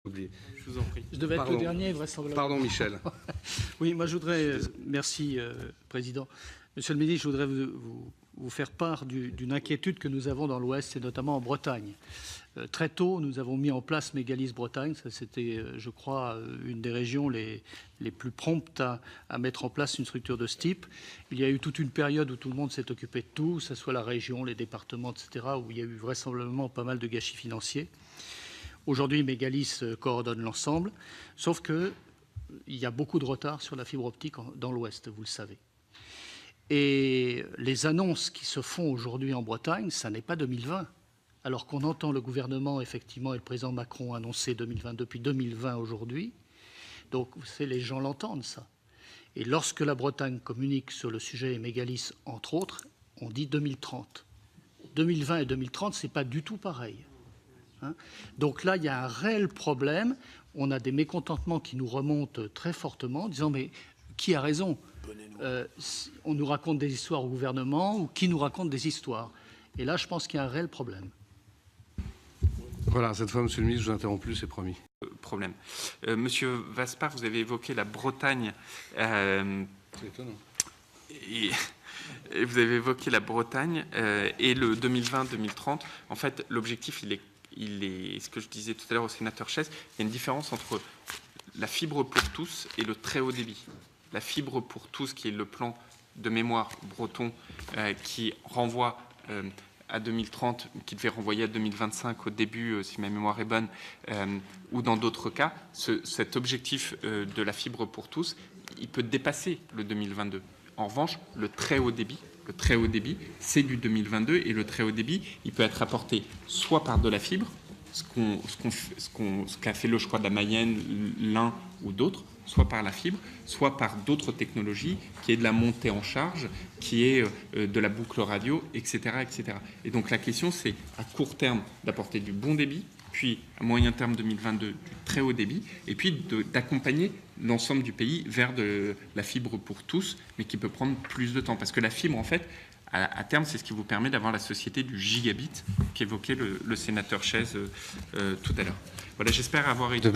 Je vous en prie. Je devais être le dernier, vraisemblablement. Pardon, Michel. Oui, moi je voudrais... merci, Président. Monsieur le ministre, je voudrais vous faire part d'une inquiétude que nous avons dans l'Ouest, et notamment en Bretagne. Très tôt, nous avons mis en place Mégalis Bretagne. Ça, c'était, je crois, une des régions les plus promptes à mettre en place une structure de ce type. Il y a eu toute une période où tout le monde s'est occupé de tout, que ce soit la région, les départements, etc., où il y a eu vraisemblablement pas mal de gâchis financiers. Aujourd'hui, Mégalis coordonne l'ensemble, sauf qu'il y a beaucoup de retard sur la fibre optique dans l'Ouest, vous le savez. Et les annonces qui se font aujourd'hui en Bretagne, ça n'est pas 2020. Alors qu'on entend le gouvernement, effectivement, et le président Macron annoncer 2020 depuis 2020 aujourd'hui. Donc, les gens l'entendent, ça. Et lorsque la Bretagne communique sur le sujet et Mégalis, entre autres, on dit 2030. 2020 et 2030, ce n'est pas du tout pareil. Donc là, il y a un réel problème. On a des mécontentements qui nous remontent très fortement, en disant mais qui a raison? On nous raconte des histoires au gouvernement ou qui nous raconte des histoires? Et là, je pense qu'il y a un réel problème. Voilà, cette fois, Monsieur le ministre, je vous interromps plus, c'est promis. Problème. Monsieur Vaspart, vous avez évoqué la Bretagne. C'est étonnant. Et vous avez évoqué la Bretagne et le 2020-2030. En fait, l'objectif, il est ce que je disais tout à l'heure au sénateur Chaise, il y a une différence entre la fibre pour tous et le très haut débit. La fibre pour tous, qui est le plan de mémoire breton, qui renvoie à 2030, qui devait renvoyer à 2025 au début, si ma mémoire est bonne, ou dans d'autres cas, cet objectif de la fibre pour tous, il peut dépasser le 2022. En revanche, le très haut débit, c'est du 2022, et le très haut débit, il peut être apporté soit par de la fibre, ce qu'a fait le choix de la Mayenne, l'un ou d'autres, soit par la fibre, soit par d'autres technologies, qui est de la montée en charge, qui est de la boucle radio, etc., etc. Et donc la question, c'est à court terme d'apporter du bon débit, puis à moyen terme 2022 du très haut débit, et puis d'accompagner l'ensemble du pays vers de la fibre pour tous, mais qui peut prendre plus de temps. Parce que la fibre, en fait, à terme, c'est ce qui vous permet d'avoir la société du gigabit qu'évoquait le sénateur Chaise tout à l'heure. Voilà, j'espère avoir été...